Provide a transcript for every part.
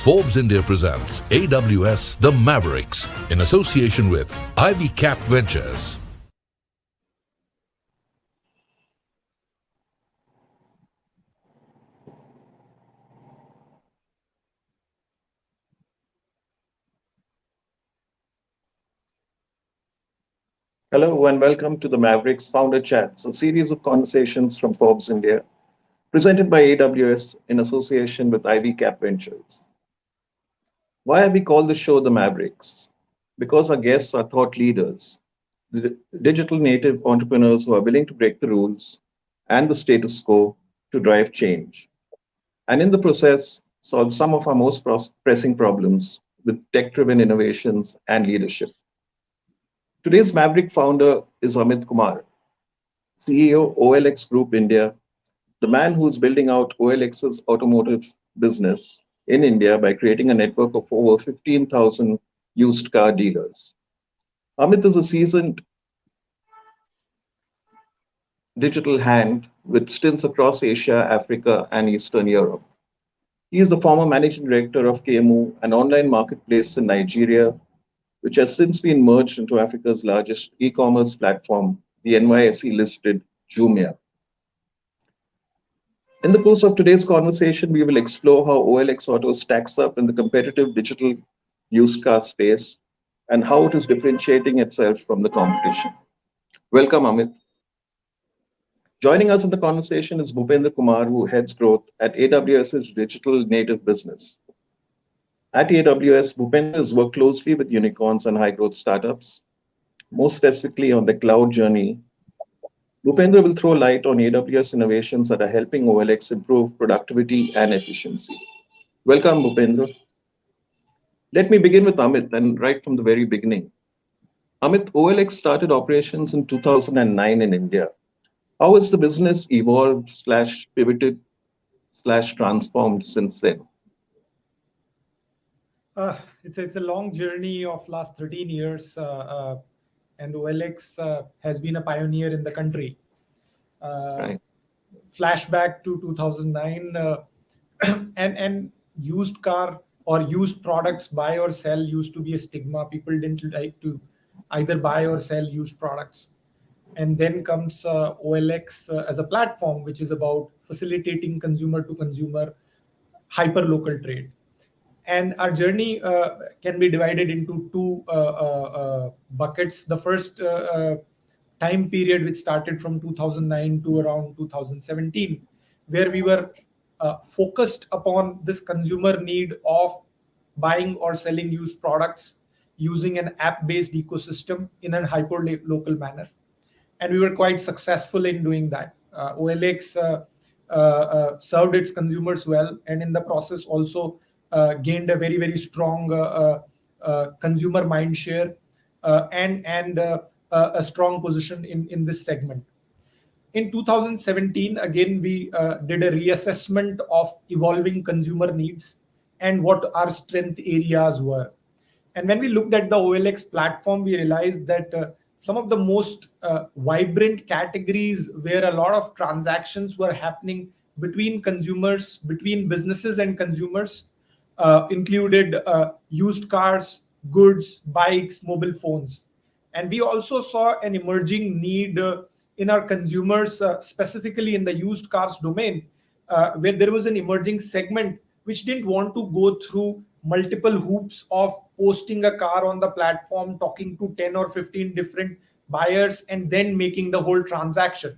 Forbes India presents AWS The Mavericks in association with Ivy Cap Ventures. Hello and welcome to the Mavericks Founder Chats, a series of conversations from Forbes India, presented by AWS in association with Ivy Cap Ventures. Why have we called the show the Mavericks? Because our guests are thought leaders, digital native entrepreneurs who are willing to break the rules and the status quo to drive change, and in the process, solve some of our most pressing problems with tech-driven innovations and leadership. Today's Maverick founder is Amit Kumar, CEO OLX Group India, the man who is building out OLX's automotive business in India by creating a network of over 15,000 used car dealers. Amit is a seasoned digital hand with stints across Asia, Africa, and Eastern Europe. He is the former managing director of KMU, an online marketplace in Nigeria, which has since been merged into Africa's largest e-commerce platform, the NYSE-listed Jumia. In the course of today's conversation, we will explore how OLX Autos stacks up in the competitive digital used car space and how it is differentiating itself from the competition. Welcome, Amit. Joining us in the conversation is Bhupendra Kumar, who heads growth at AWS's digital native business. At AWS, Bhupendra has worked closely with unicorns and high-growth startups, most specifically on the cloud journey. Bhupendra will throw light on AWS innovations that are helping OLX improve productivity and efficiency. Welcome, Bhupendra. Let me begin with Amit, and right from the very beginning. Amit, OLX started operations in 2009 in India. How has the business evolved / pivoted / transformed since then? It's a long journey of last 13 years, and OLX has been a pioneer in the country. Right. Flashback to 2009, and used car or used products, buy or sell, used to be a stigma. People didn't like to either buy or sell used products. And then comes OLX as a platform, which is about facilitating consumer to consumer hyper-local trade. And our journey can be divided into two buckets. The first time period, which started from 2009 to around 2017, where we were focused upon this consumer need of buying or selling used products using an app-based ecosystem in a hyper-local manner. And we were quite successful in doing that. OLX served its consumers well, and in the process also gained a very, very strong consumer mind share and a strong position in this segment. In 2017, again, we did a reassessment of evolving consumer needs and what our strength areas were. And when we looked at the OLX platform, we realized that some of the most vibrant categories where a lot of transactions were happening between consumers, between businesses and consumers, included used cars, goods, bikes, mobile phones. And we also saw an emerging need in our consumers, specifically in the used cars domain, where there was an emerging segment which didn't want to go through multiple hoops of posting a car on the platform, talking to 10 or 15 different buyers, and then making the whole transaction.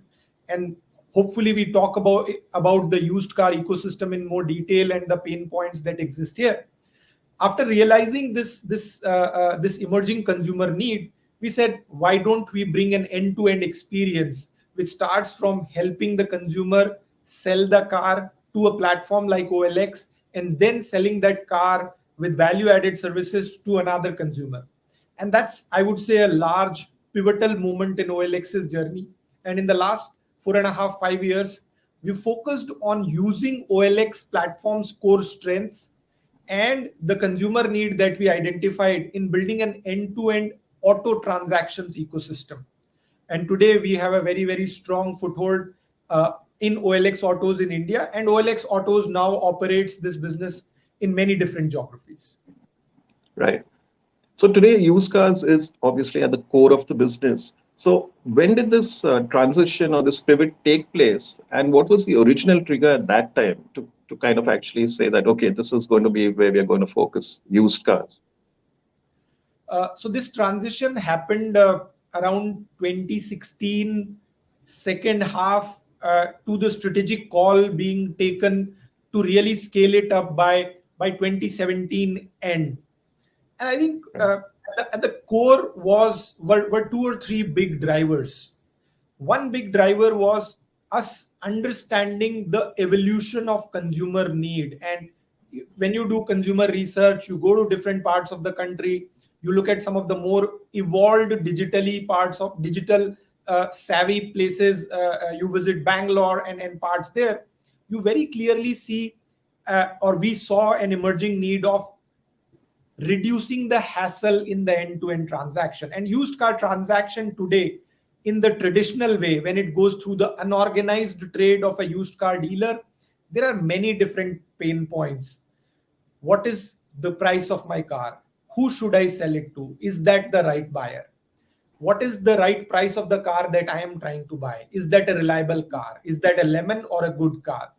And hopefully we talk about the used car ecosystem in more detail and the pain points that exist here. After realizing this emerging consumer need, we said, why don't we bring an end-to-end experience which starts from helping the consumer sell the car to a platform like OLX, and then selling that car with value-added services to another consumer. And that's, I would say, a large pivotal moment in OLX's journey. And in the last 4.5, 5 years, we focused on using OLX platform's core strengths and the consumer need that we identified in building an end-to-end auto transactions ecosystem. And today we have a very, very strong foothold in OLX Autos in India, and OLX Autos now operates this business in many different geographies. Right. So today, used cars is obviously at the core of the business. So when did this transition or this pivot take place, and what was the original trigger at that time to kind of actually say that, okay, this is going to be where we are going to focus, used cars? So this transition happened around 2016, second half, to the strategic call being taken to really scale it up by 2017 end. And I think at the core were two or three big drivers. One big driver was us understanding the evolution of consumer need. And when you do consumer research, you go to different parts of the country, you look at some of the more evolved digitally parts of digital savvy places, you visit Bangalore and parts there, you very clearly see or we saw an emerging need of reducing the hassle in the end-to-end transaction. And used car transaction today, in the traditional way, when it goes through the unorganized trade of a used car dealer, there are many different pain points. What is the price of my car? Who should I sell it to? Is that the right buyer? What is the right price of the car that I am trying to buy? Is that a reliable car? Is that a lemon or a good car?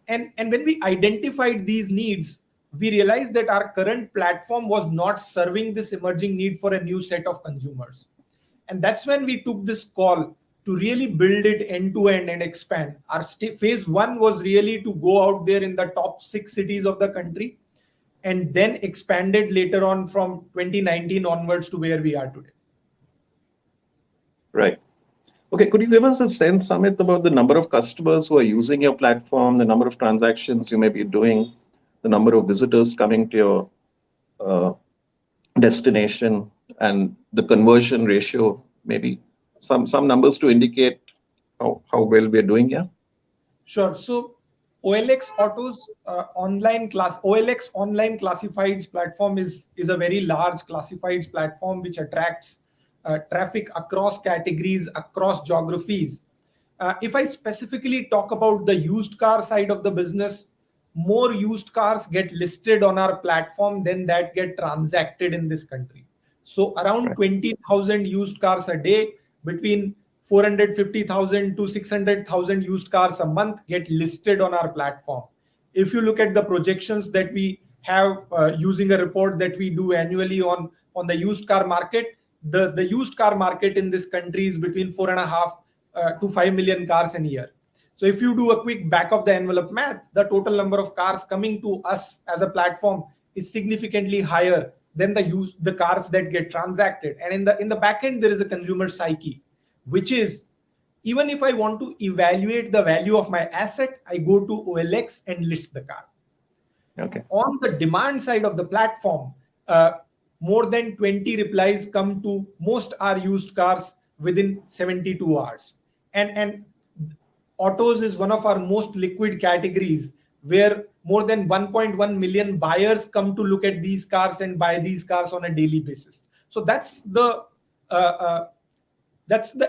And when we identified these needs, we realized that our current platform was not serving this emerging need for a new set of consumers. And that's when we took this call to really build it end to end and expand. Our phase one was really to go out there in the top 6 cities of the country, and then expanded later on from 2019 onwards to where we are today. Right. Okay, could you give us a sense, Amit, about the number of customers who are using your platform, the number of transactions you may be doing, the number of visitors coming to your destination, and the conversion ratio, maybe some numbers to indicate how well we're doing here? Sure. So OLX Autos OLX online classifieds platform is a very large classifieds platform which attracts traffic across categories, across geographies. If I specifically talk about the used car side of the business, more used cars get listed on our platform than that get transacted in this country. So around 20,000 used cars a day, between 450,000 to 600,000 used cars a month get listed on our platform. If you look at the projections that we have using a report that we do annually on the used car market, the used car market in this country is between 4.5 to 5 million cars a year. So if you do a quick back of the envelope math, the total number of cars coming to us as a platform is significantly higher than the cars that get transacted. And in the back end, there is a consumer psyche, which is, even if I want to evaluate the value of my asset, I go to OLX and list the car. Okay. On the demand side of the platform, more than 20 replies come to most our used cars within 72 hours. And autos is one of our most liquid categories, where more than 1.1 million buyers come to look at these cars and buy these cars on a daily basis. So that's the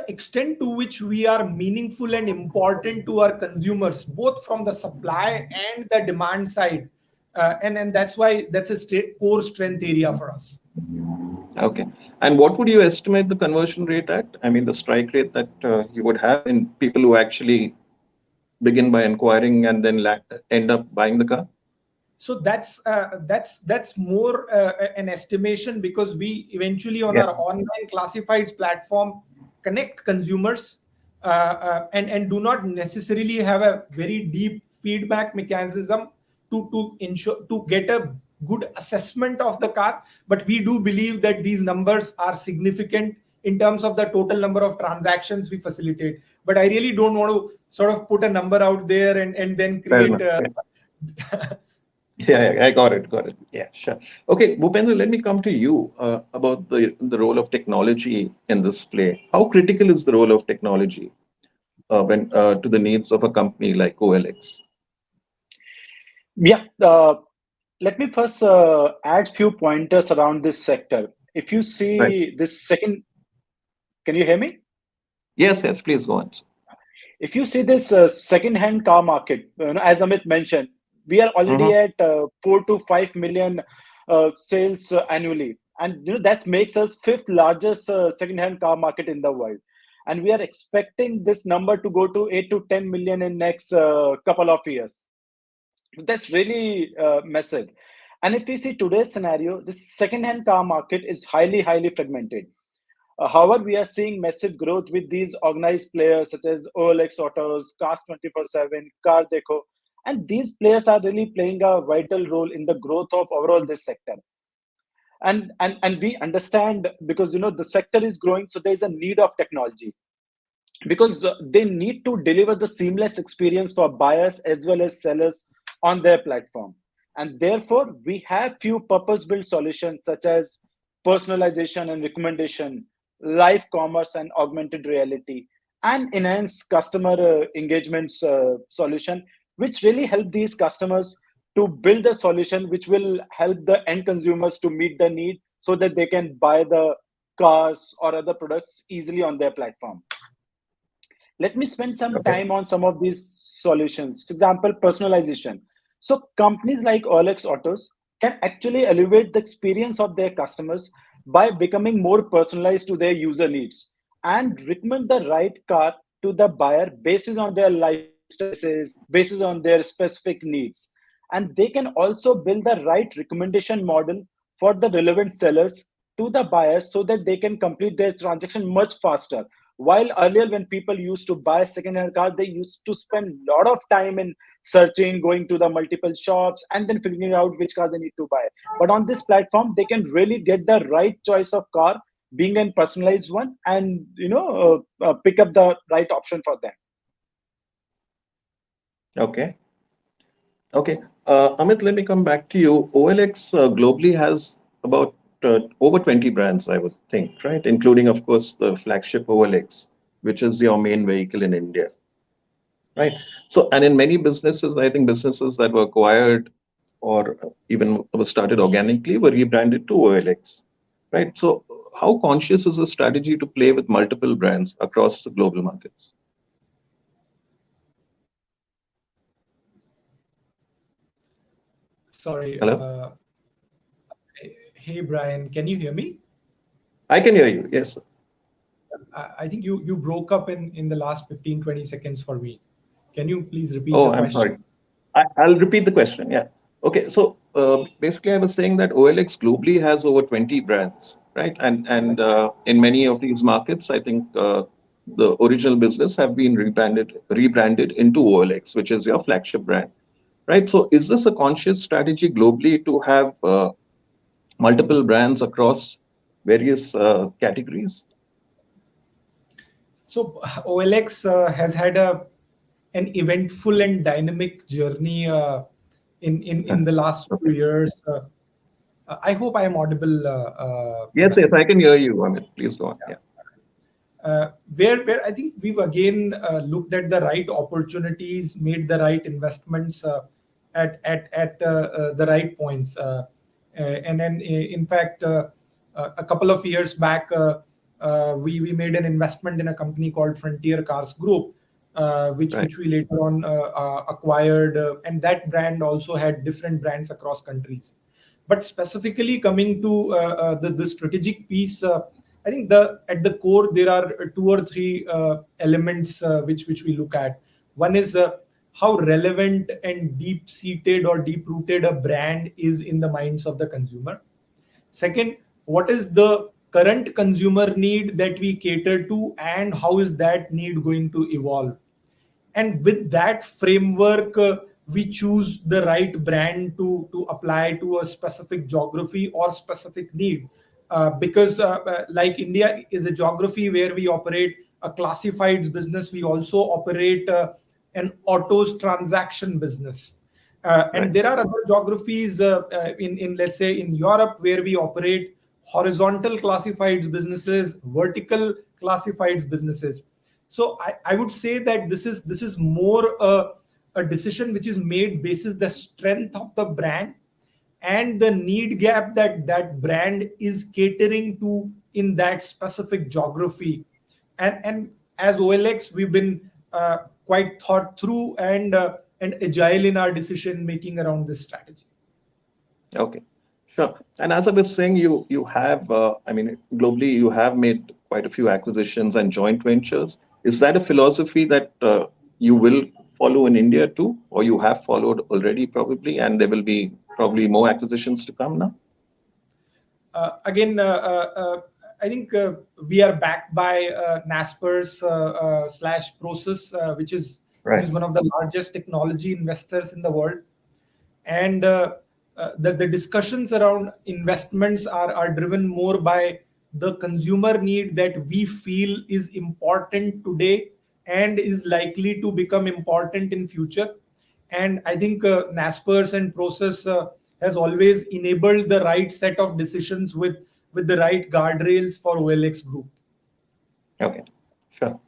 extent to which we are meaningful and important to our consumers, both from the supply and the demand side. And that's why that's a core strength area for us. Okay. And what would you estimate the conversion rate at? I mean, the strike rate that you would have in people who actually begin by inquiring and then end up buying the car? So that's more an estimation, because we eventually on our online classifieds platform connect consumers and do not necessarily have a very deep feedback mechanism to ensure to get a good assessment of the car. But we do believe that these numbers are significant in terms of the total number of transactions we facilitate. But I really don't want to sort of put a number out there and then create Yeah, I got it. Yeah, sure. Okay, Bhupendra, let me come to you about the role of technology in this play. How critical is the role of technology when to the needs of a company like OLX? Yeah, let me first add few pointers around this sector. If you see this second, can you hear me? Yes, please go on. If you see this second-hand car market, as Amit mentioned, We are already at 4 to 5 million sales annually, and that makes us fifth largest second-hand car market in the world. And we are expecting this number to go to 8 to 10 million in next couple of years. That's really massive. And if we see today's scenario, the second-hand car market is highly fragmented. However, we are seeing massive growth with these organized players such as OLX Autos, Cars 24/7, Car Deco, and these players are really playing a vital role in the growth of overall this sector. And we understand, because the sector is growing, so there is a need of technology, because they need to deliver the seamless experience for buyers as well as sellers on their platform. And therefore, we have few purpose-built solutions such as personalization and recommendation, live commerce and augmented reality, and enhanced customer engagements solution, which really help these customers to build a solution which will help the end consumers to meet the need so that they can buy the cars or other products easily on their platform. Let me spend some time on some of these solutions. For example, personalization. So companies like OLX Autos can actually elevate the experience of their customers by becoming more personalized to their user needs and recommend the right car to the buyer based on their lifestyles, based on their specific needs. And they can also build the right recommendation model for the relevant sellers to the buyers so that they can complete their transaction much faster. While earlier, when people used to buy a second-hand car, they used to spend a lot of time in searching, going to the multiple shops, and then figuring out which car they need to buy. But on this platform, they can really get the right choice of car, being a personalized one, and pick up the right option for them. Okay. Amit, let me come back to you. OLX globally has about over 20 brands, I would think, right? Including, of course, the flagship OLX, which is your main vehicle in India, right? So, and in many businesses, I think businesses that were acquired or even was started organically were rebranded to OLX, right? So, how conscious is the strategy to play with multiple brands across the global markets? Sorry. Hello? Hey, Brian, can you hear me? I can hear you, yes. I think you broke up in the last 15, 20 seconds for me. Can you please repeat Oh, the I'm question? sorry. I'll repeat the question. Yeah. Okay. So basically, I was saying that OLX globally has over 20 brands, right? And in many of these markets, I think the original business have been rebranded into OLX, which is your flagship brand, right? So is this a conscious strategy globally to have multiple brands across various categories? So OLX has had an eventful and dynamic journey in the last few years. I hope I am audible. Yes, Brian. I can hear you, Amit. Please go on. Yeah. Where I think we've again looked at the right opportunities, made the right investments at the right points, and then in fact a couple of years back we made an investment in a company called Frontier Cars Group, which we later on acquired, and that brand also had different brands across countries. But specifically coming to the strategic piece, I think at the core there are two or three elements which we look at. One is how relevant and deep-seated or deep-rooted a brand is in the minds of the consumer. Second, what is the current consumer need that we cater to, and how is that need going to evolve? And with that framework, we choose the right brand to apply to a specific geography or specific need, because like India is a geography where we operate a classifieds business, we also operate an autos transaction business, and there are other geographies in let's say in Europe where we operate horizontal classifieds businesses, vertical classifieds businesses. So I would say that this is more a decision which is made basis the strength of the brand and the need gap that that brand is catering to in that specific geography. And as OLX, we've been quite thought through and agile in our decision making around this strategy. Okay, sure. And as I was saying, you have, I mean, globally, you have made quite a few acquisitions and joint ventures. Is that a philosophy that you will follow in India too, or you have followed already probably, and there will be probably more acquisitions to come now? Again, I think we are backed by Naspers slash Process, which is one of the largest technology investors in the world. And the discussions around investments are driven more by the consumer need that we feel is important today and is likely to become important in future. And I think Naspers and Process has always enabled the right set of decisions with the right guardrails for OLX Group. Okay, sure.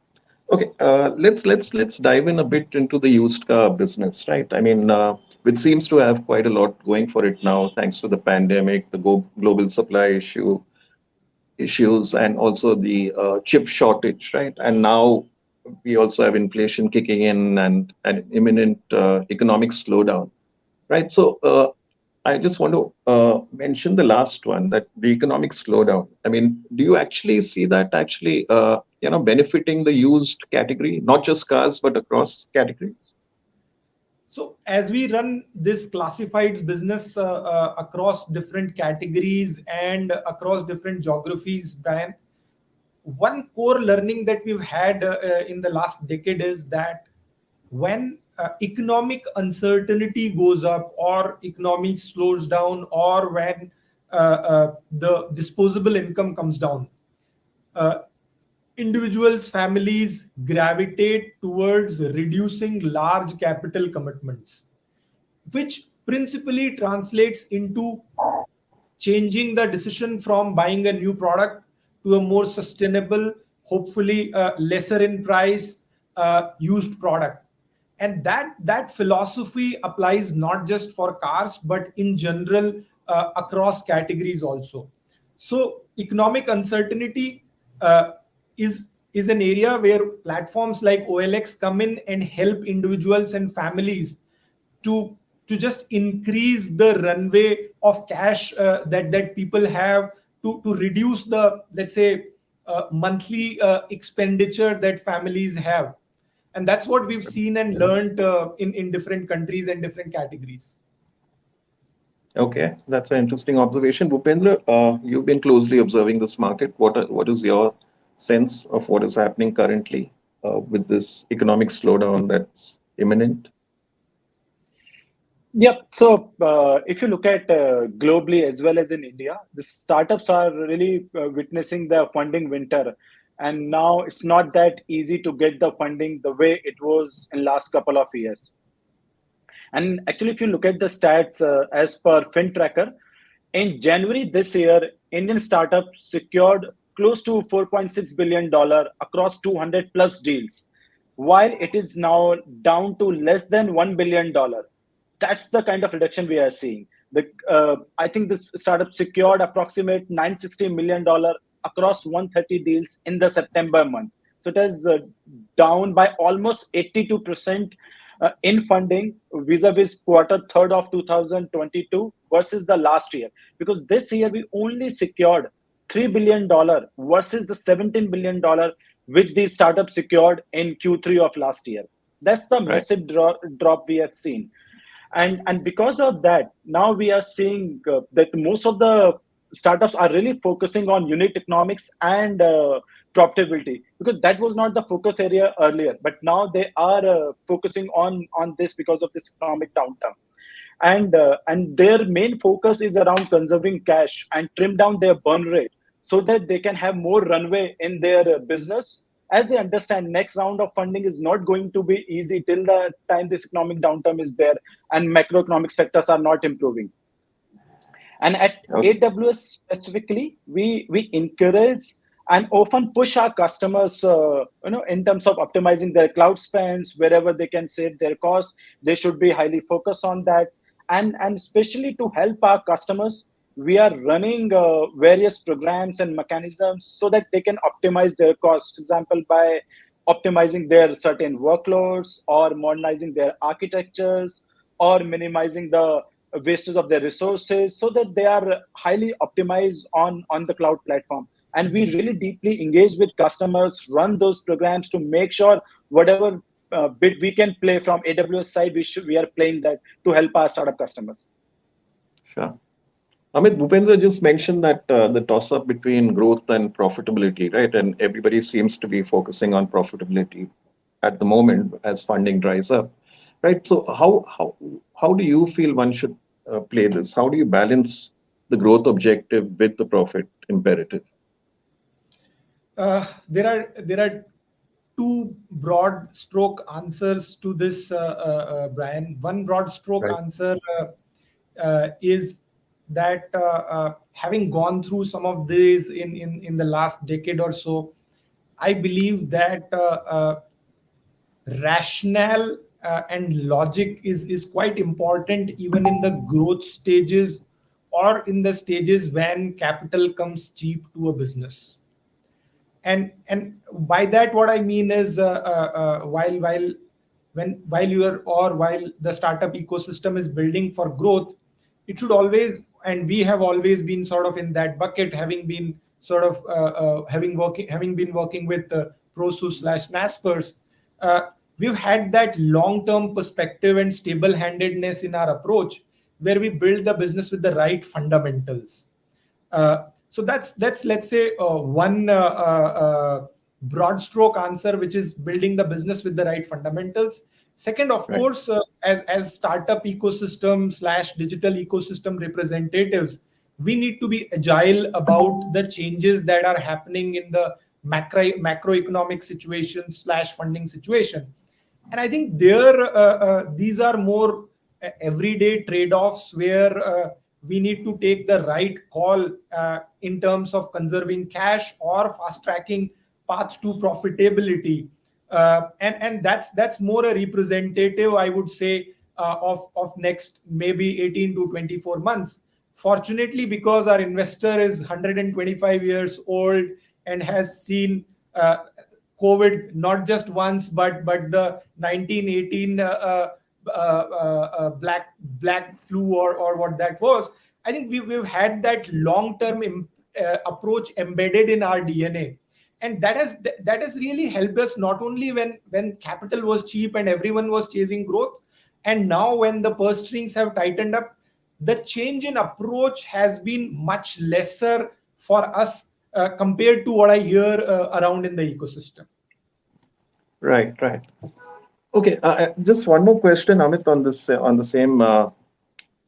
Okay, let's dive in a bit into the used car business, right? I mean, which seems to have quite a lot going for it now, thanks to the pandemic, the global supply issues, and also the chip shortage, right? And now we also have inflation kicking in and an imminent economic slowdown, right? So I just want to mention the last one, that the economic slowdown. I mean, do you actually see that actually, benefiting the used category, not just cars, but across categories? So as we run this classifieds business across different categories and across different geographies, Brian, one core learning that we've had in the last decade is that when economic uncertainty goes up or economic slows down, or when the disposable income comes down, uh, individuals, families gravitate towards reducing large capital commitments, which principally translates into changing the decision from buying a new product to a more sustainable, hopefully lesser in price, used product. And that philosophy applies not just for cars, but in general across categories also. So economic uncertainty uh, is an area where platforms like OLX come in and help individuals and families to just increase the runway of cash that people have, to reduce the, let's say, monthly expenditure that families have. And that's what we've seen and learned in different countries and different categories. Okay, that's an interesting observation. Bhupendra, you've been closely observing this market. What is your sense of what is happening currently with this economic slowdown that's imminent? Yep. So if you look at globally as well as in India, the startups are really witnessing the funding winter. And now it's not that easy to get the funding the way it was in last couple of years. And actually, if you look at the stats as per FinTracker, in January this year, Indian startups secured close to $4.6 billion across 200 plus deals, while it is now down to less than $1 billion. That's the kind of reduction we are seeing. I think this startup secured approximate $960 million across 130 deals in the September month. So it is down by almost 82% in funding vis-a-vis quarter third of 2022 versus the last year. Because this year we only secured $3 billion versus the $17 billion which these startups secured in Q3 of last year. That's the massive drop we have seen. And because of that, now we are seeing that most of the startups are really focusing on unit economics and profitability, because that was not the focus area earlier. But now they are focusing on this because of this economic downturn. And their main focus is around conserving cash and trim down their burn rate so that they can have more runway in their business, as they understand next round of funding is not going to be easy till the time this economic downturn is there and macroeconomic sectors are not improving. And at AWS specifically, we encourage and often push our customers, in terms of optimizing their cloud spends. Wherever they can save their costs, they should be highly focused on that. And especially to help our customers, we are running various programs and mechanisms so that they can optimize their costs. For example, by optimizing their certain workloads or modernizing their architectures or minimizing the wastage of their resources so that they are highly optimized on the cloud platform. And we really deeply engage with customers, run those programs to make sure whatever bit we can play from AWS side, we are playing that to help our startup customers. Sure. Amit, Bhupendra just mentioned that the toss-up between growth and profitability, right? And everybody seems to be focusing on profitability at the moment as funding dries up, right? So how do you feel one should play this? How do you balance the growth objective with the profit imperative? There are two broad stroke answers to this, Brian. One broad stroke Right. answer is that having gone through some of these in the last decade or so, I believe that rationale and logic is quite important even in the growth stages or in the stages when capital comes cheap to a business. And by that what I mean is while the startup ecosystem is building for growth, it should always, and we have always been sort of in that bucket, having been sort of having been working with Prosus/Naspers. We've had that long-term perspective and stable-handedness in our approach, where we build the business with the right fundamentals. So that's let's say one broad stroke answer, which is building the business with the right fundamentals. Second, of Right. course, as startup ecosystem / digital ecosystem representatives, we need to be agile about the changes that are happening in the macroeconomic situation / funding situation. And I think these are more everyday trade-offs where we need to take the right call in terms of conserving cash or fast-tracking paths to profitability. And that's more a representative, I would say, of next maybe 18 to 24 months. Fortunately, because our investor is 125 years old and has seen COVID not just once, but the 1918 black flu or what that was. I think we've had that long-term approach embedded in our DNA, and that has really helped us not only when capital was cheap and everyone was chasing growth, and now when the purse strings have tightened up, the change in approach has been much lesser for us compared to what I hear around in the ecosystem. Right. Okay. Just one more question, Amit, on this on the same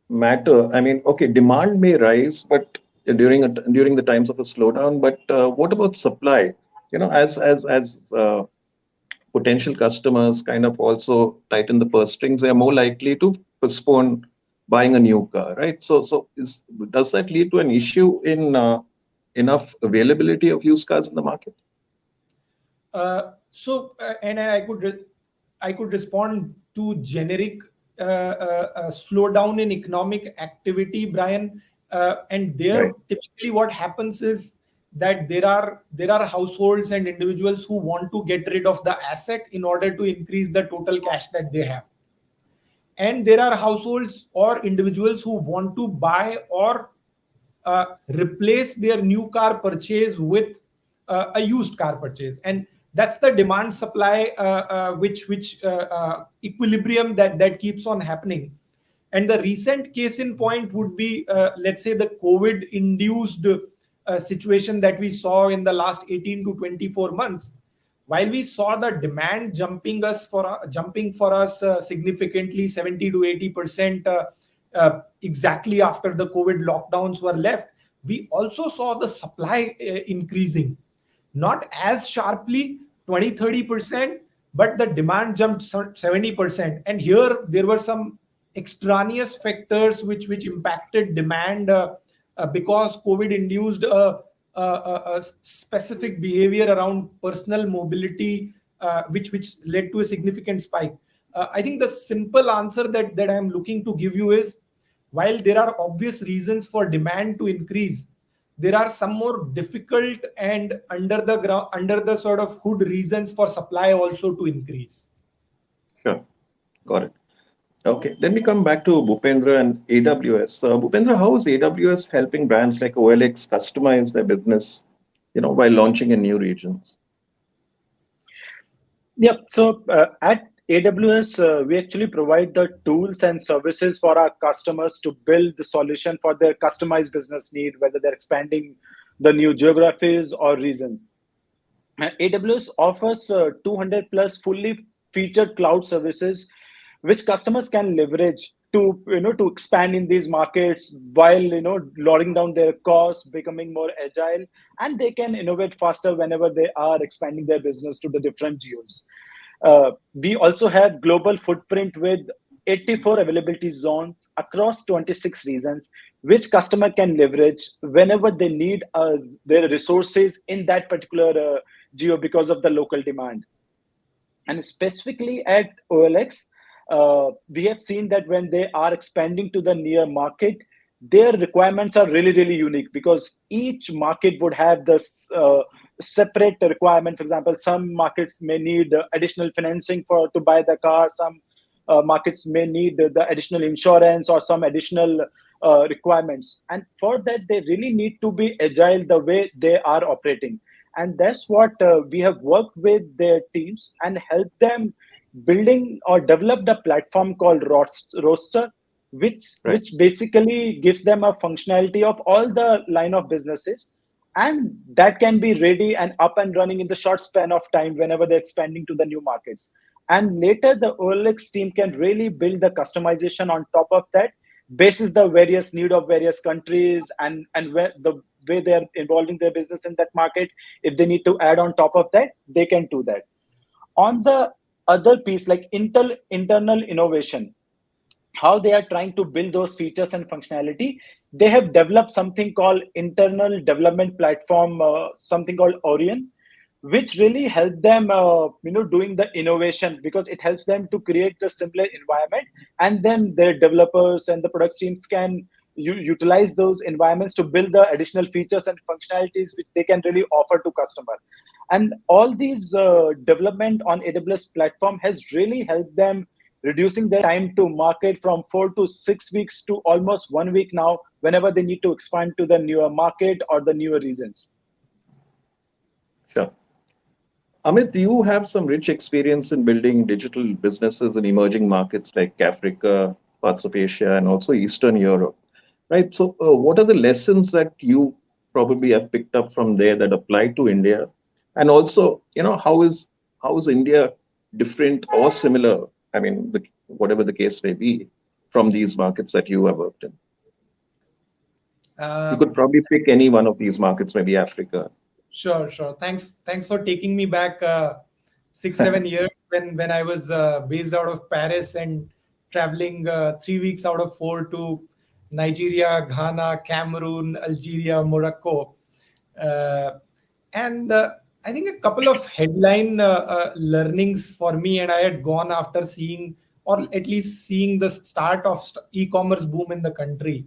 matter. I mean, okay, demand may rise, but during the times of a slowdown. But what about supply? You know, as potential customers kind of also tighten the purse strings, they are more likely to postpone buying a new car, right? So does that lead to an issue in enough availability of used cars in the market? And I could respond to generic slowdown in economic activity, Brian. And there, Right. typically, what happens is that there are households and individuals who want to get rid of the asset in order to increase the total cash that they have. And there are households or individuals who want to buy or replace their new car purchase with a used car purchase, and that's the demand supply which equilibrium that keeps on happening. And the recent case in point would be let's say the COVID induced situation that we saw in the last 18 to 24 months. While we saw the demand jumping for us significantly, 70 to 80% exactly after the COVID lockdowns were left, we also saw the supply increasing, not as sharply, 20-30%, but the demand jumped 70%. And here there were some extraneous factors which impacted demand because COVID induced a specific behavior around personal mobility, which led to a significant spike. I think the simple answer that I'm looking to give you is, while there are obvious reasons for demand to increase, there are some more difficult and under the sort of hood reasons for supply also to increase. Sure, got it. Okay, then we come back to Bhupendra and AWS. Bhupendra, how is AWS helping brands like OLX customize their business, while launching in new regions? Yeah, so at AWS, we actually provide the tools and services for our customers to build the solution for their customized business need, whether they're expanding the new geographies or regions. AWS offers 200 plus fully featured cloud services, which customers can leverage to expand in these markets while lowering down their costs, becoming more agile, and they can innovate faster whenever they are expanding their business to the different geos. We also have global footprint with 84 availability zones across 26 regions, which customer can leverage whenever they need their resources in that particular geo because of the local demand. And specifically at OLX, we have seen that when they are expanding to the near market, their requirements are really, really unique because each market would have this separate requirement. For example, some markets may need additional financing to buy the car. Some markets may need the additional insurance or some additional requirements. And for that, they really need to be agile the way they are operating. And that's what we have worked with their teams and helped them building or developed a platform called Roster, which basically gives them a functionality of all the line of businesses, and that can be ready and up and running in the short span of time whenever they're expanding to the new markets. And later, the OLX team can really build the customization on top of that, basis the various need of various countries and where the way they are involving their business in that market. If they need to add on top of that, they can do that. On the other piece, like internal innovation, how they are trying to build those features and functionality, they have developed something called internal development platform, something called Orion, which really help them doing the innovation, because it helps them to create the simpler environment, and then their developers and the product teams can utilize those environments to build the additional features and functionalities which they can really offer to customer. And all these development on AWS platform has really helped them reducing their time to market from 4 to 6 weeks to almost 1 week now, whenever they need to expand to the newer market or the newer regions. Sure. Amit, you have some rich experience in building digital businesses in emerging markets like Africa, parts of Asia, and also Eastern Europe, right? So what are the lessons that you probably have picked up from there that apply to India? And also, how is India different or similar? I mean, whatever the case may be, from these markets that you have worked in. You could probably pick any one of these markets, maybe Africa. Sure. Thanks for taking me back 6-7 years when I was based out of Paris and traveling 3 weeks out of 4 to Nigeria, Ghana, Cameroon, Algeria, Morocco, and I think a couple of headline learnings for me, and I had gone after seeing, or at least seeing, the start of e-commerce boom in the country.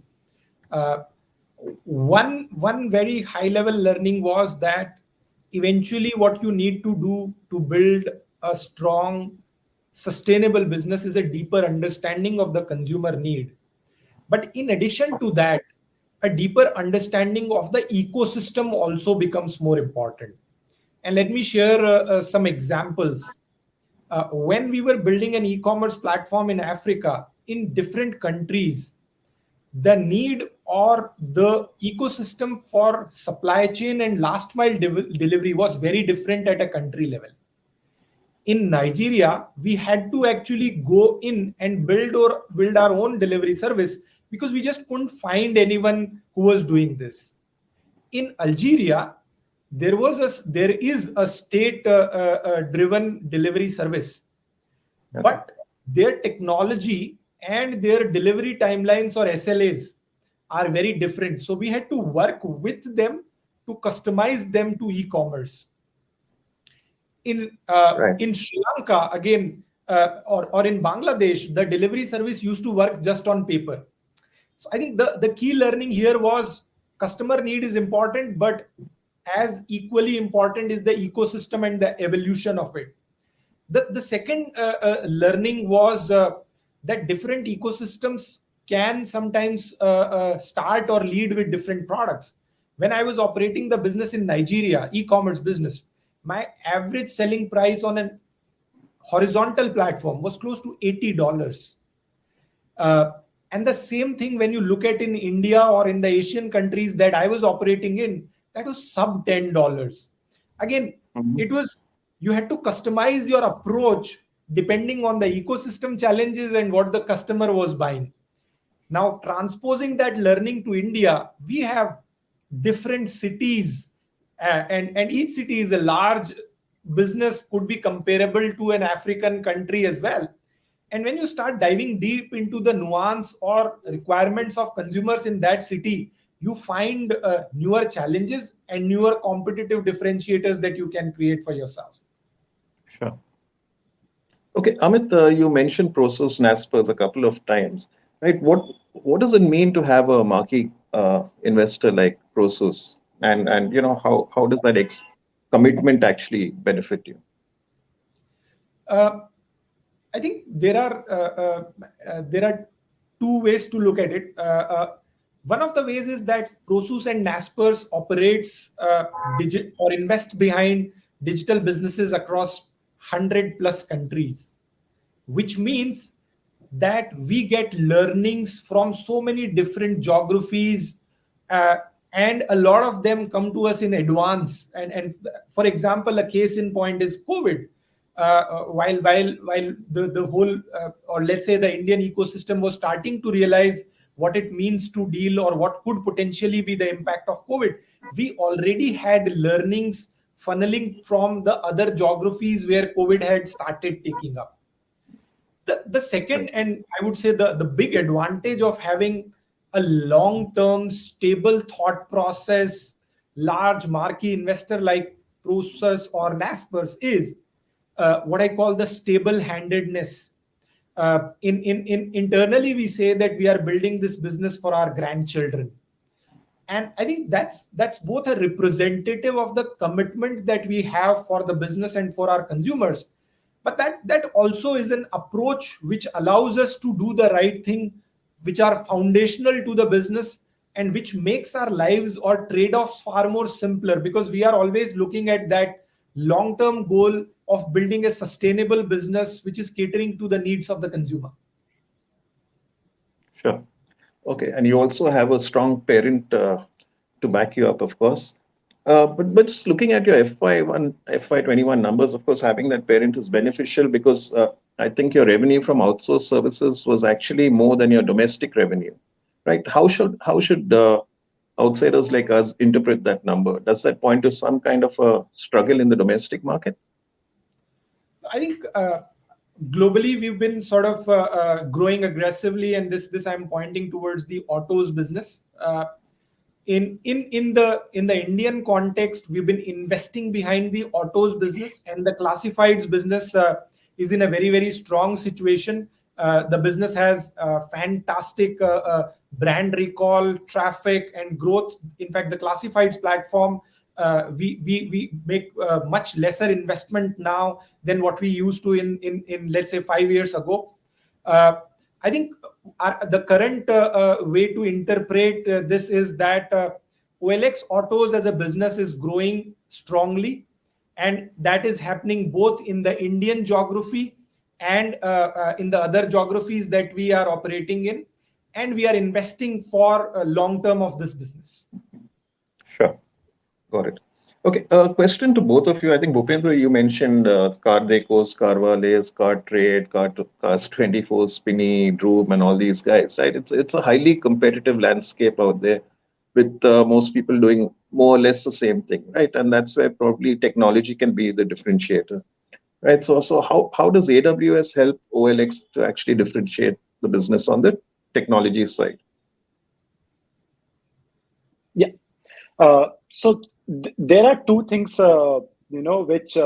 One very high level learning was that eventually what you need to do to build a strong, sustainable business is a deeper understanding of the consumer need. But in addition to that, a deeper understanding of the ecosystem also becomes more important. And let me share some examples. When we were building an e-commerce platform in Africa, in different countries, the need or the ecosystem for supply chain and last mile delivery was very different at a country level. In Nigeria, we had to actually go in and build our own delivery service because we just couldn't find anyone who was doing this. In Algeria, there is a state driven delivery service, but their technology and their delivery timelines or SLAs are very different. So we had to work with them to customize them to e-commerce. In Sri Lanka, again, or in Bangladesh, the delivery service used to work just on paper. So I think the key learning here was customer need is important, but as equally important is the ecosystem and the evolution of it. The second learning was that different ecosystems can sometimes start or lead with different products. When I was operating the business in Nigeria, e-commerce business, my average selling price on an horizontal platform was close to $80. And the same thing when you look at in India or in the Asian countries that I was operating in, that was sub $10. Again, it was, you had to customize your approach depending on the ecosystem challenges and what the customer was buying. Now, transposing that learning to India, we have different cities, and each city is a large business, could be comparable to an African country as well. And when you start diving deep into the nuance or requirements of consumers in that city, you find newer challenges and newer competitive differentiators that you can create for yourself. Sure. Okay, Amit, you mentioned Prosus Naspers a couple of times, right? What does it mean to have a marquee investor like Prosus, and how does that commitment actually benefit you? I think there are two ways to look at it. One of the ways is that Prosus and Naspers operates or invest behind digital businesses across 100 plus countries, which means that we get learnings from so many different geographies, and a lot of them come to us in advance. And for example, a case in point is COVID. While the whole, or let's say the Indian ecosystem was starting to realize what it means to deal or what could potentially be the impact of COVID, we already had learnings funneling from the other geographies where COVID had started taking up. The second, and I would say the big advantage of having a long-term stable thought process, large marquee investor like Prosus or Naspers is what I call the stable-handedness. Internally, we say that we are building this business for our grandchildren. And I think that's both a representative of the commitment that we have for the business and for our consumers. But that also is an approach which allows us to do the right thing, which are foundational to the business and which makes our lives or trade-offs far more simpler, because we are always looking at that long-term goal of building a sustainable business which is catering to the needs of the consumer. Sure. Okay, and you also have a strong parent to back you up, of course. But just looking at your FY21 numbers, of course, having that parent is beneficial because I think your revenue from outsourced services was actually more than your domestic revenue, right? How should outsiders like us interpret that number? Does that point to some kind of a struggle in the domestic market? I think globally we've been sort of growing aggressively, and this I'm pointing towards the autos business. In the Indian context, we've been investing behind the autos business, and the classifieds business is in a very, very strong situation. The business has fantastic brand recall, traffic, and growth. In fact, the classifieds platform, we make much lesser investment now than what we used to in let's say 5 years ago. I think the current way to interpret this is that OLX Autos as a business is growing strongly, and that is happening both in the Indian geography and in the other geographies that we are operating in, and we are investing for long term of this business. Sure, got it. Okay, question to both of you. I think Bhupendra, you mentioned Cardecos, Carvalho's, Cartrade, Cars24, Spinny, Droom, and all these guys, right? It's a highly competitive landscape out there, with most people doing more or less the same thing, right? And that's where probably technology can be the differentiator, right? So how does AWS help OLX to actually differentiate the business on the technology side? Yeah. So there are two things, which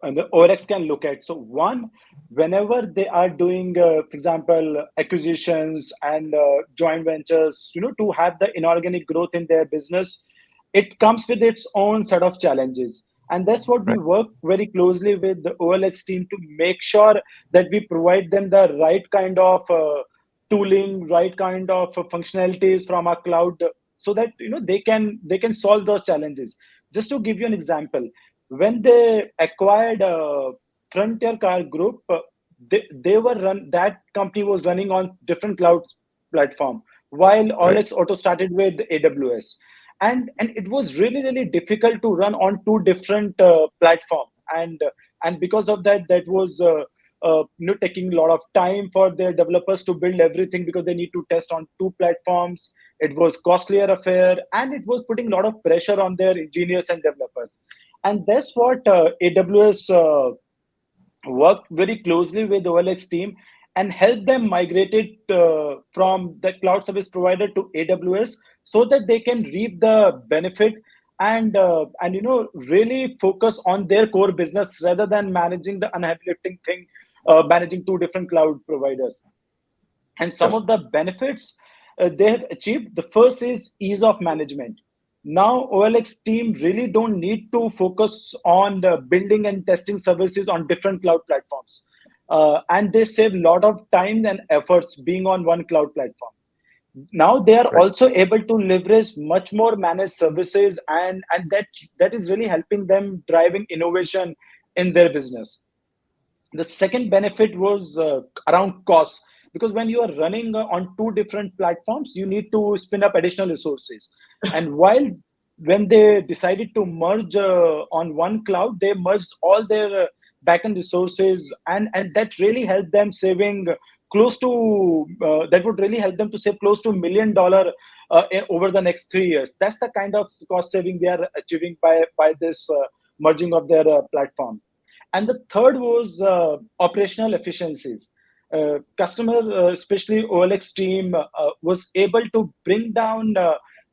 the OLX can look at. So one, whenever they are doing, for example, acquisitions and joint ventures, to have the inorganic growth in their business, it comes with its own set of challenges. And that's what we Right. work very closely with the OLX team to make sure that we provide them the right kind of tooling, right kind of functionalities from our cloud, so that they can solve those challenges. Just to give you an example, when they acquired Frontier Car Group, that company was running on different cloud platform, while Right. Olx Auto started with AWS, and it was really really difficult to run on two different platform, and because of that, that was taking a lot of time for their developers to build everything, because they need to test on two platforms. It was costlier affair, and it was putting a lot of pressure on their engineers and developers. And that's what AWS worked very closely with the OLX team and helped them migrate it from the cloud service provider to AWS, so that they can reap the benefit and really focus on their core business rather than managing the unheavy lifting thing, managing two different cloud providers. And some Sure. of the benefits they have achieved, the first is ease of management. Now OLX team really don't need to focus on the building and testing services on different cloud platforms, and they save a lot of time and efforts being on one cloud platform. Now they are Right. also able to leverage much more managed services, and that is really helping them driving innovation in their business. The second benefit was around cost, because when you are running on two different platforms, you need to spin up additional resources. And while when they decided to merge on one cloud, they merged all their backend resources, and that really helped them saving close to that would really help them to save close to $1 million over the next 3 years. That's the kind of cost saving they are achieving by this merging of their platform. And the third was operational efficiencies. Customer, especially OLX team, was able to bring down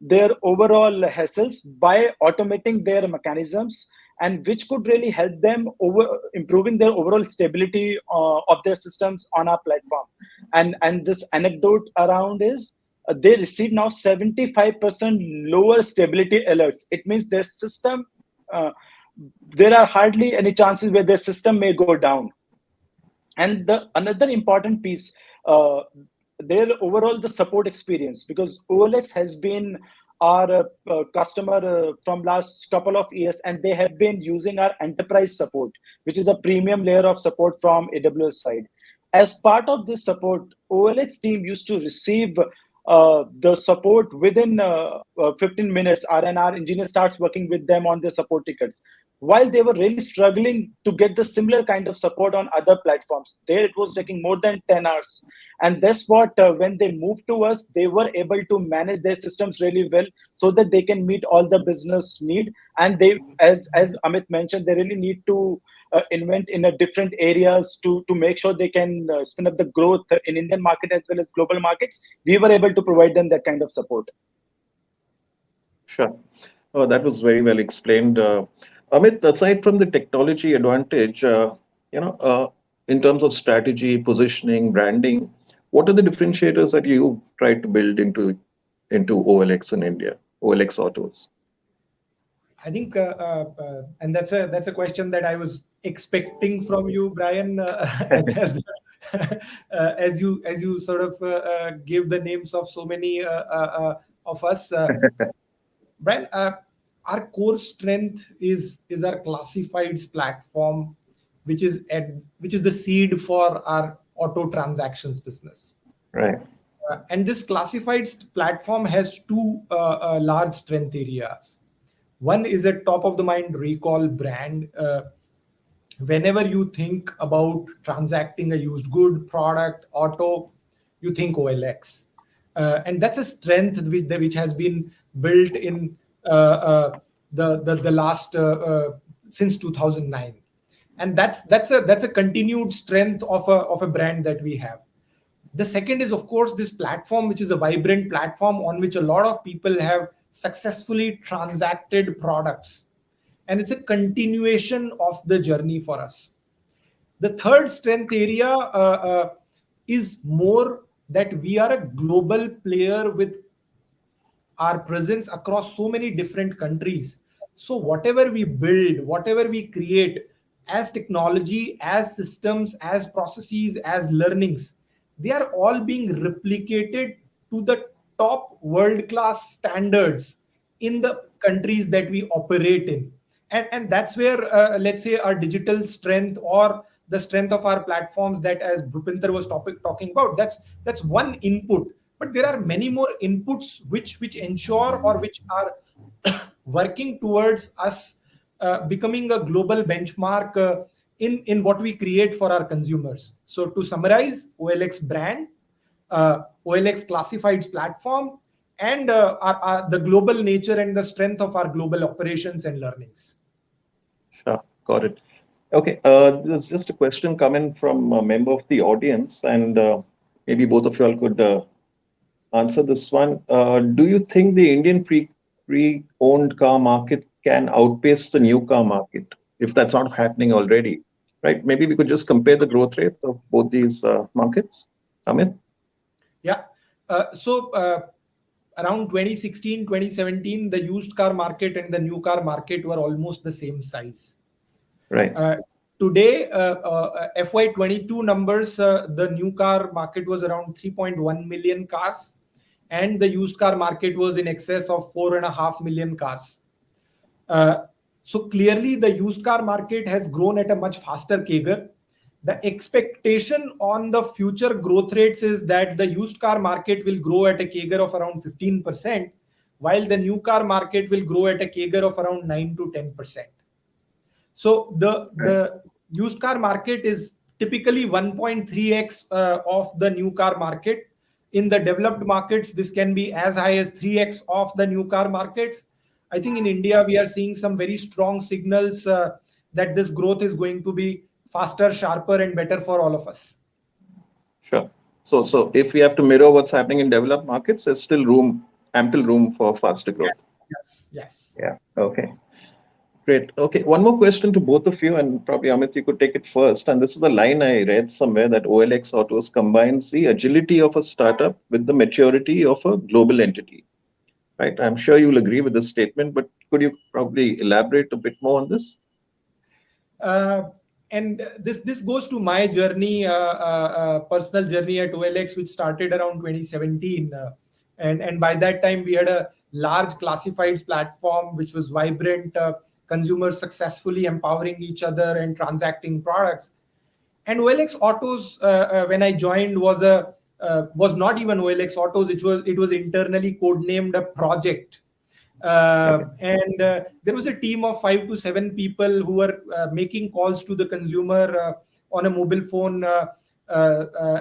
their overall hassles by automating their mechanisms, and which could really help them over improving their overall stability of their systems on our platform. And this anecdote around is they receive now 75% lower stability alerts. It means their system, there are hardly any chances where their system may go down. And the another important piece, uh, their overall the support experience, because OLX has been our customer from last couple of years, and they have been using our enterprise support, which is a premium layer of support from AWS side. As part of this support, OLX team used to receive the support within 15 minutes, and our engineer starts working with them on their support tickets, while they were really struggling to get the similar kind of support on other platforms. There it was taking more than 10 hours. And that's what when they moved to us, they were able to manage their systems really well, so that they can meet all the business need. And they, as Amit mentioned, they really need to invent in a different areas to make sure they can spin up the growth in Indian market as well as global markets. We were able to provide them that kind of support. Sure. Oh, that was very well explained. Amit, aside from the technology advantage, in terms of strategy, positioning, branding, what are the differentiators that you try to build into OLX in India, OLX Autos? I think, and that's a question that I was expecting from you, Brian, as you sort of give the names of so many of us. Brian, our core strength is our classifieds platform, which is the seed for our auto transactions business. Right. And this classifieds platform has two large strength areas. One is a top of the mind recall brand. Whenever you think about transacting a used good product, auto, you think OLX. And that's a strength which has been built in the last since 2009. And that's a continued strength of a brand that we have. The second is, of course, this platform, which is a vibrant platform on which a lot of people have successfully transacted products. and it's a continuation of the journey for us. The third strength area is more that we are a global player with our presence across so many different countries. So whatever we build, whatever we create as technology, as systems, as processes, as learnings, they are all being replicated to the top world-class standards in the countries that we operate in. And that's where, let's say, our digital strength or the strength of our platforms, that as Bhupinder was talking about, that's one input. But there are many more inputs which ensure or which are working towards us becoming a global benchmark in what we create for our consumers. So to summarize, OLX brand, OLX classifieds platform, and the global nature and the strength of our global operations and learnings. Sure, got it. Okay, there's just a question coming from a member of the audience, and maybe both of you all could answer this one. Do you think the Indian pre-owned car market can outpace the new car market, if that's not happening already? Right? Maybe we could just compare the growth rate of both these markets. Amit? Yeah. So around 2016, 2017, the used car market and the new car market were almost the same size. Right. Today, FY22 numbers, the new car market was around 3.1 million cars, and the used car market was in excess of 4.5 million cars. So clearly, the used car market has grown at a much faster CAGR. The expectation on the future growth rates is that the used car market will grow at a CAGR of around 15%, while the new car market will grow at a CAGR of around 9 to 10%. So the used car market is typically 1.3x of the new car market. In the developed markets, this can be as high as 3x of the new car markets. I think in India, we are seeing some very strong signals that this growth is going to be faster, sharper, and better for all of us. Sure. So if we have to mirror what's happening in developed markets, there's still ample room for faster growth. Yes. Yeah. Okay. Great. Okay. One more question to both of you, and probably Amit, you could take it first. And this is a line I read somewhere, that OLX Autos combines the agility of a startup with the maturity of a global entity. Right. I'm sure you'll agree with this statement, but could you probably elaborate a bit more on this? And this goes to my journey, personal journey at OLX, which started around 2017. And by that time, we had a large classifieds platform, which was vibrant, consumers successfully empowering each other and transacting products. And OLX Autos, when I joined, was not even OLX Autos. It was internally codenamed a project. And there was a team of 5 to 7 people who were making calls to the consumer on a mobile phone,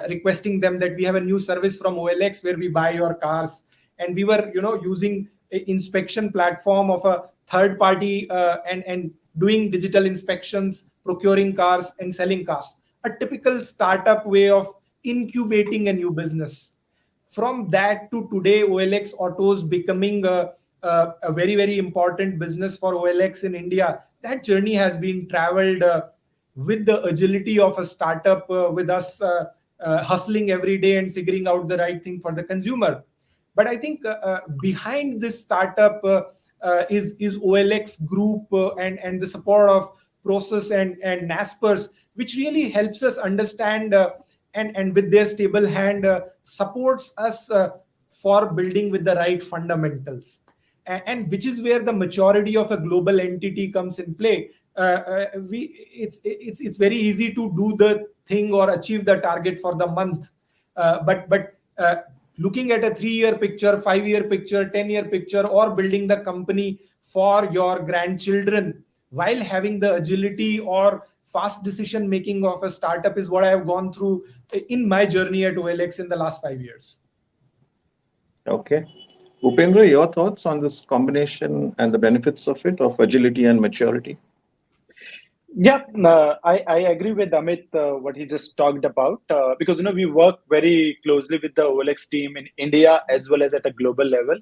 requesting them that we have a new service from OLX where we buy your cars. And we were, using an inspection platform of a third party and doing digital inspections, procuring cars and selling cars. A typical startup way of incubating a new business. From that to today, OLX Autos becoming a very, very important business for OLX in India. That journey has been traveled with the agility of a startup, with us hustling every day and figuring out the right thing for the consumer. But I think behind this startup is OLX Group and the support of Process and Naspers, which really helps us understand and with their stable hand supports us for building with the right fundamentals. And which is where the maturity of a global entity comes in play. It's very easy to do the thing or achieve the target for the month, but looking at a 3-year picture, 5-year picture, 10-year picture, or building the company for your grandchildren while having the agility or fast decision making of a startup is what I have gone through in my journey at OLX in the last 5 years. Okay. Bhupendra, your thoughts on this combination and the benefits of it, of agility and maturity? Yeah, I agree with Amit, what he just talked about, because we work very closely with the OLX team in India as well as at a global level,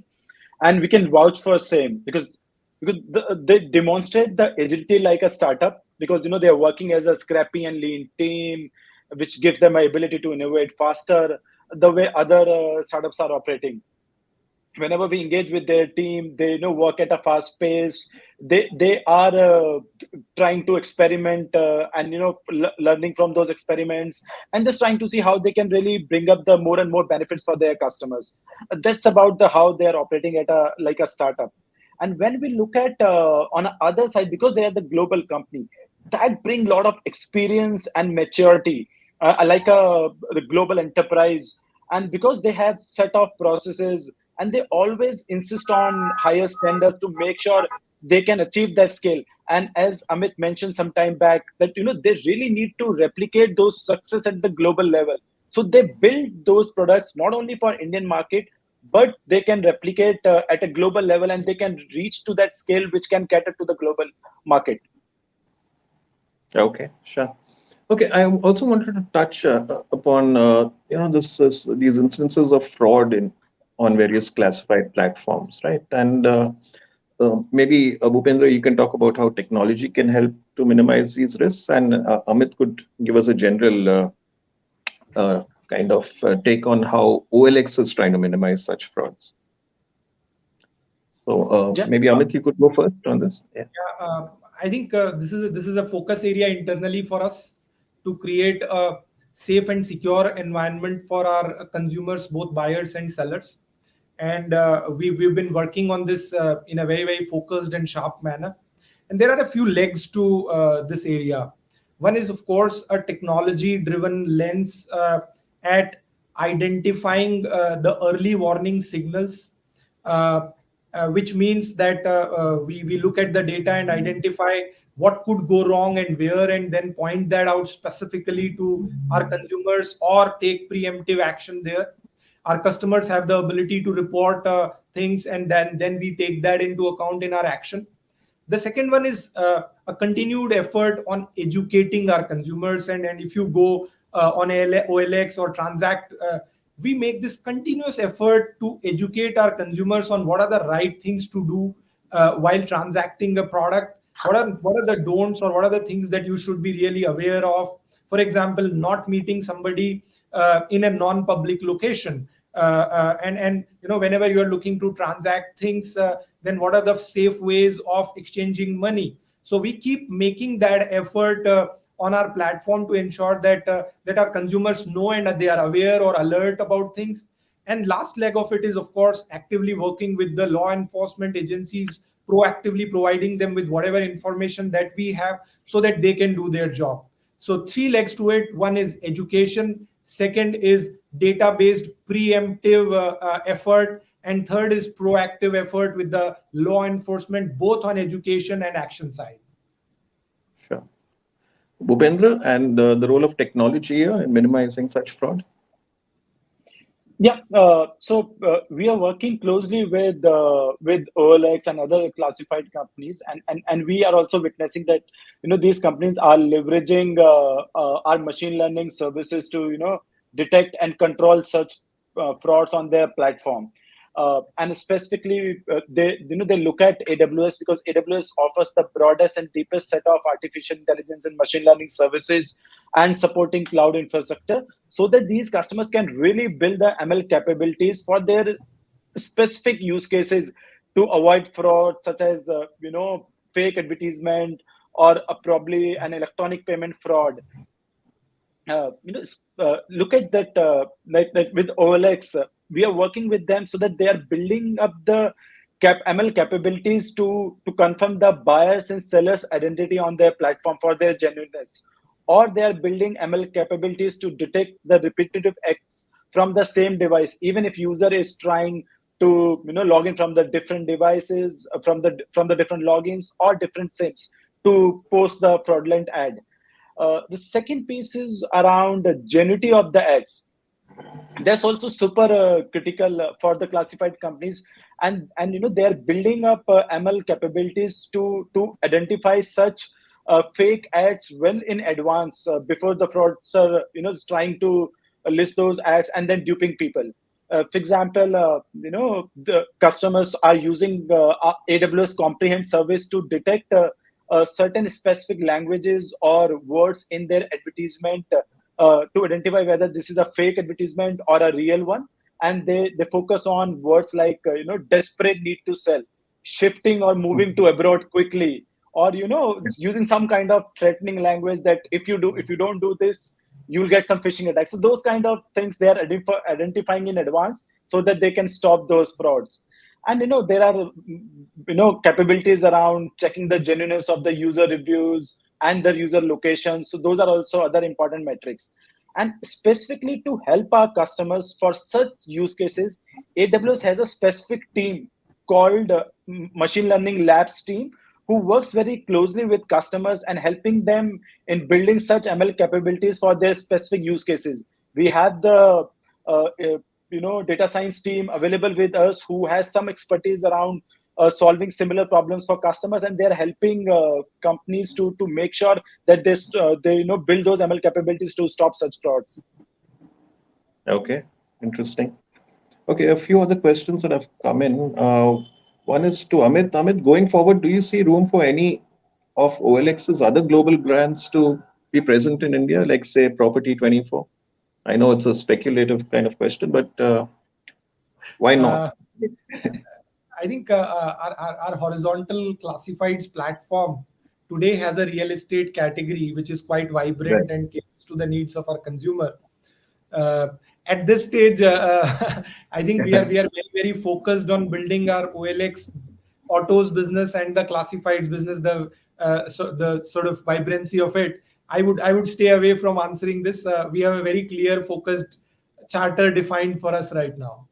and we can vouch for same because because they demonstrate the agility like a startup, because they are working as a scrappy and lean team, which gives them an ability to innovate faster the way other startups are operating. Whenever we engage with their team, they work at a fast pace. They are trying to experiment and learning from those experiments, and just trying to see how they can really bring up the more and more benefits for their customers. That's about the how they are operating at a like a startup. And when we look at on the other side, because they are the global company, that bring a lot of experience and maturity, like the global enterprise. And because they have set of processes, and they always insist on higher standards to make sure they can achieve that scale. And as Amit mentioned some time back, that they really need to replicate those success at the global level. So they build those products not only for Indian market, but they can replicate at a global level, and they can reach to that scale which can cater to the global market. Okay, sure. Okay, I also wanted to touch upon these instances of fraud on various classified platforms, right? And maybe Bhupendra, you can talk about how technology can help to minimize these risks, and Amit could give us a general kind of take on how OLX is trying to minimize such frauds. So Yeah. maybe Amit, you could go first on this. Yeah. I think this is a focus area internally for us to create a safe and secure environment for our consumers, both buyers and sellers. And we've been working on this in a very, very focused and sharp manner. And there are a few legs to this area. One is, of course, a technology-driven lens at identifying the early warning signals, which means that we look at the data and identify what could go wrong and where, and then point that out specifically to our consumers or take preemptive action there. Our customers have the ability to report things, and then we take that into account in our action. The second one is a continued effort on educating our consumers. And if you go on OLX or Transact, we make this continuous effort to educate our consumers on what are the right things to do while transacting a product. What are the don'ts, or what are the things that you should be really aware of? For example, not meeting somebody in a non-public location. And whenever you are looking to transact things, then what are the safe ways of exchanging money? So we keep making that effort on our platform to ensure that our consumers know and that they are aware or alert about things. And last leg of it is, of course, actively working with the law enforcement agencies, proactively providing them with whatever information that we have so that they can do their job. So 3 legs to it. One is education. Second is data-based preemptive effort. And third is proactive effort with the law enforcement, both on education and action side. Sure. Bhupendra, and the role of technology here in minimizing such fraud? Yeah, so we are working closely with OLX and other classified companies, and we are also witnessing that these companies are leveraging our machine learning services to detect and control such frauds on their platform. And specifically, they look at AWS, because AWS offers the broadest and deepest set of artificial intelligence and machine learning services and supporting cloud infrastructure, so that these customers can really build the ML capabilities for their specific use cases to avoid fraud, such as fake advertisement or probably an electronic payment fraud. Look at that, like with OLX, we are working with them so that they are building up the ML capabilities to confirm the buyers and sellers identity on their platform for their genuineness, or they are building ML capabilities to detect the repetitive acts from the same device, even if user is trying to log in from the different devices, from the different logins or different SIMs to post the fraudulent ad. The second piece is around the genuinity of the ads. That's also super critical for the classified companies, and they are building up ML capabilities to identify such fake ads well in advance before the fraudster is trying to list those ads and then duping people. For example, the customers are using AWS Comprehend service to detect certain specific languages or words in their advertisement to identify whether this is a fake advertisement or a real one. And they focus on words like desperate need to sell, shifting or moving to abroad quickly, or using some kind of threatening language that if you don't do this, you'll get some phishing attacks. So those kind of things they are identifying in advance so that they can stop those frauds. And there are capabilities around checking the genuineness of the user reviews and the user locations. So those are also other important metrics. And specifically to help our customers for such use cases, AWS has a specific team called Machine Learning Labs team, who works very closely with customers and helping them in building such ML capabilities for their specific use cases. We have the data science team available with us who has some expertise around solving similar problems for customers, and they're helping companies to make sure that they build those ML capabilities to stop such frauds. Okay, interesting. Okay, a few other questions that have come in. One is to Amit. Amit, going forward, do you see room for any of OLX's other global brands to be present in India, like say Property24? I know it's a speculative kind of question, but why not? I think our horizontal classifieds platform today has a real estate category which is quite vibrant and caters to the needs of our consumer. At this stage, I think we are very, very focused on building our OLX Autos business and the classifieds business, the sort of vibrancy of it. I would stay away from answering this. We have a very clear, focused charter defined for us right now.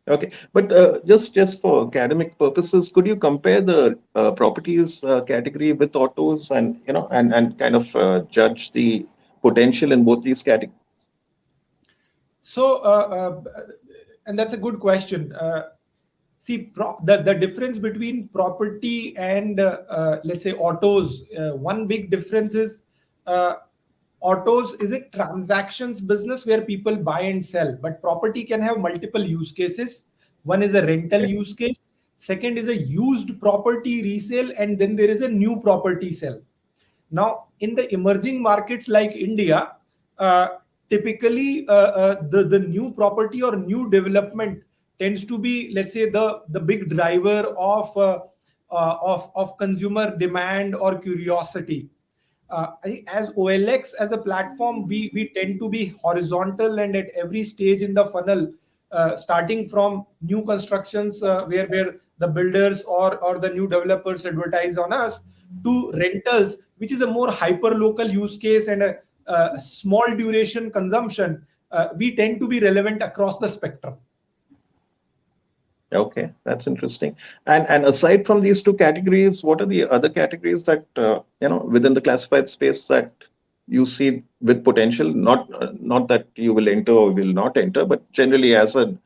Okay, but just for academic purposes, could you compare the properties category with autos and kind of judge the potential in both these categories? So, and that's a good question. See, the difference between property and let's say autos, one big difference is autos is a transactions business where people buy and sell, but property can have multiple use cases. One is a rental use case. Second is a used property resale, and then there is a new property sale. Now, in the emerging markets like India, typically the new property or new development tends to be, let's say, the big driver of consumer demand or curiosity. As OLX as a platform, we tend to be horizontal and at every stage in the funnel, starting from new constructions where the builders or the new developers advertise on us, to rentals, which is a more hyper local use case and a small duration consumption. We tend to be relevant across the spectrum. Okay, that's interesting. And aside from these two categories, what are the other categories that within the classified space that you see with potential? Not that you will enter or will not enter, but generally as an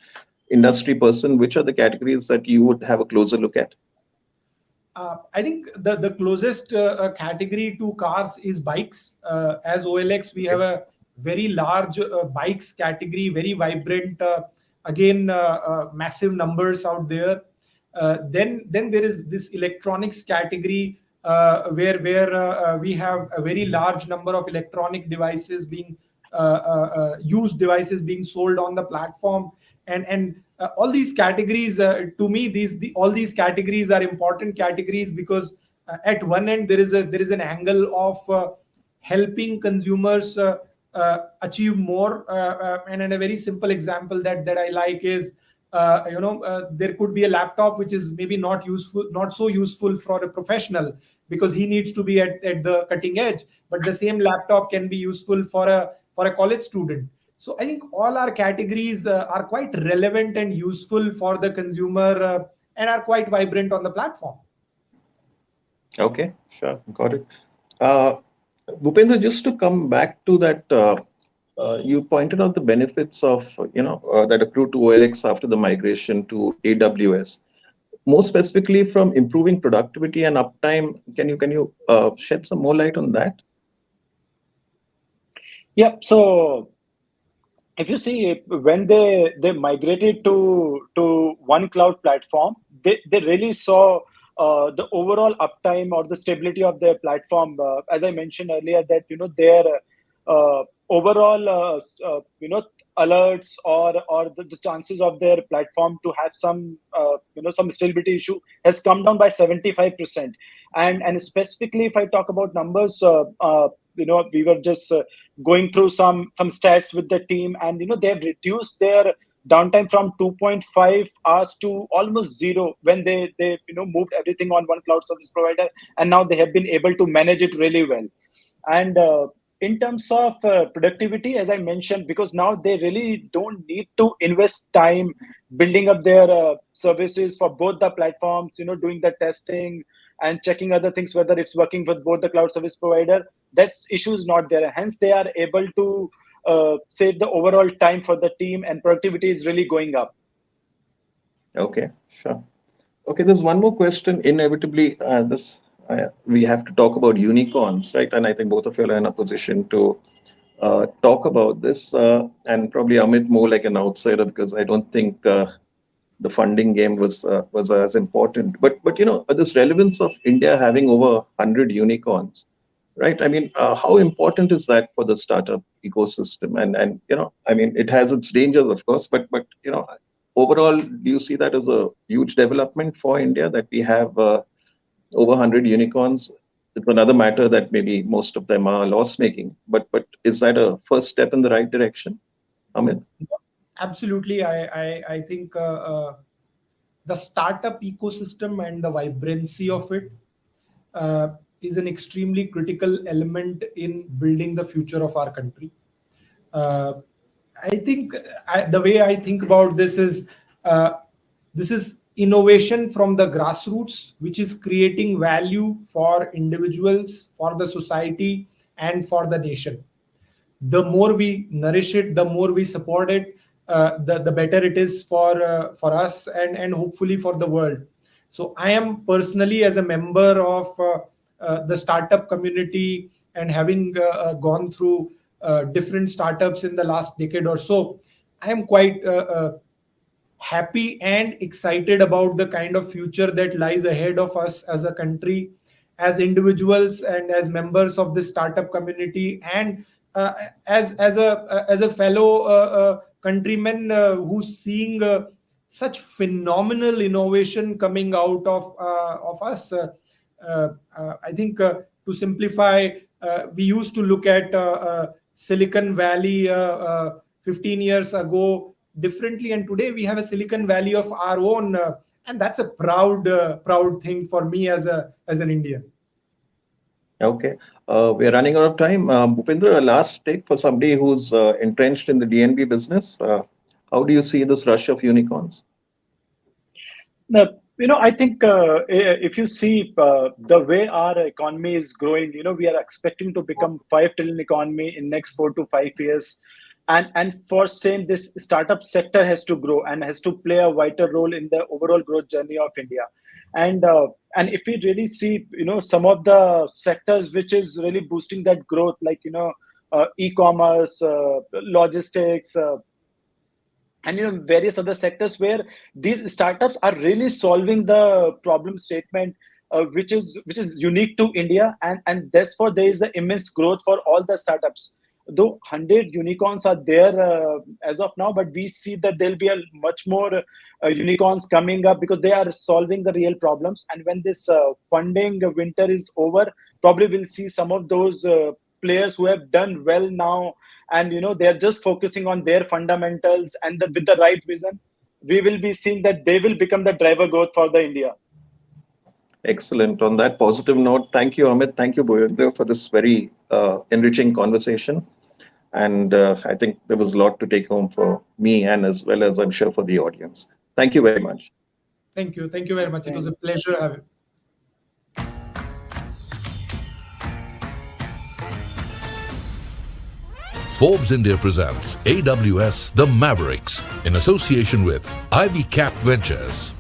industry person, which are the categories that you would have a closer look at? I think the closest category to cars is bikes. As OLX, we have a very large bikes category, very vibrant. Again, massive numbers out there. Then there is this electronics category where we have a very large number of electronic devices being used devices being sold on the platform, and all these categories to me all these categories are important categories because at one end there is an angle of helping consumers achieve more, and a very simple example that I like is there could be a laptop which is maybe not so useful for a professional because he needs to be at the cutting edge, but the same laptop can be useful for a college student. So I think all our categories are quite relevant and useful for the consumer and are quite vibrant on the platform. Okay, sure, got it. Bhupendra, just to come back to that, you pointed out the benefits of that accrue to OLX after the migration to AWS. More specifically, from improving productivity and uptime, can you shed some more light on that? Yeah. So if you see, when they migrated to one cloud platform, they really saw the overall uptime or the stability of their platform. As I mentioned earlier, that their overall alerts or the chances of their platform to have some some stability issue has come down by 75%. And specifically, if I talk about numbers, we were just going through some stats with the team, and they have reduced their downtime from 2.5 hours to almost zero when they moved everything on one cloud service provider, and now they have been able to manage it really well. And in terms of productivity, as I mentioned, because now they really don't need to invest time building up their services for both the platforms, doing the testing and checking other things, whether it's working with both the cloud service provider. That issue is not there. Hence, they are able to save the overall time for the team, and productivity is really going up. Okay, sure. Okay, there's one more question. Inevitably, we have to talk about unicorns, right? And I think both of you are in a position to talk about this, and probably Amit more like an outsider, because I don't think the funding game was as important. But this relevance of India having over 100 unicorns, right? I mean, how important is that for the startup ecosystem? And I mean, it has its dangers, of course, but overall, do you see that as a huge development for India that we have over 100 unicorns? It's another matter that maybe most of them are loss making, but is that a first step in the right direction, Amit? Absolutely. I think the startup ecosystem and the vibrancy of it is an extremely critical element in building the future of our country. I think the way I think about this is innovation from the grassroots, which is creating value for individuals, for the society, and for the nation. The more we nourish it, the more we support it, the better it is for us and hopefully for the world. So I am personally, as a member of the startup community, and having gone through different startups in the last decade or so, I am quite happy and excited about the kind of future that lies ahead of us as a country, as individuals, and as members of this startup community, and as a fellow countryman who's seeing such phenomenal innovation coming out of us. I think to simplify, we used to look at Silicon Valley 15 years ago differently, and today we have a Silicon Valley of our own, and that's a proud thing for me as an Indian. Okay, we're running out of time. Bhupendra, a last take for somebody who's entrenched in the DNB business. How do you see this rush of unicorns? I think if you see the way our economy is growing, we are expecting to become 5 trillion economy in next 4 to 5 years. And for same, this startup sector has to grow and has to play a vital role in the overall growth journey of India. And if we really see, some of the sectors which is really boosting that growth, like, e-commerce, logistics, and various other sectors where these startups are really solving the problem statement, which is unique to India, and therefore there is an immense growth for all the startups. Though 100 unicorns are there as of now, but we see that there'll be a much more unicorns coming up, because they are solving the real problems. And when this funding winter is over, probably we'll see some of those players who have done well now, and they're just focusing on their fundamentals and with the right vision. We will be seeing that they will become the driver growth for the India. Excellent. On that positive note, thank you, Amit. Thank you, Bhupendra, for this very enriching conversation. And I think there was a lot to take home for me, and as well as I'm sure for the audience. Thank you very much. Thank you. Thank you very much. It was a pleasure having you. Forbes India presents AWS The Mavericks in association with Ivy Cap Ventures.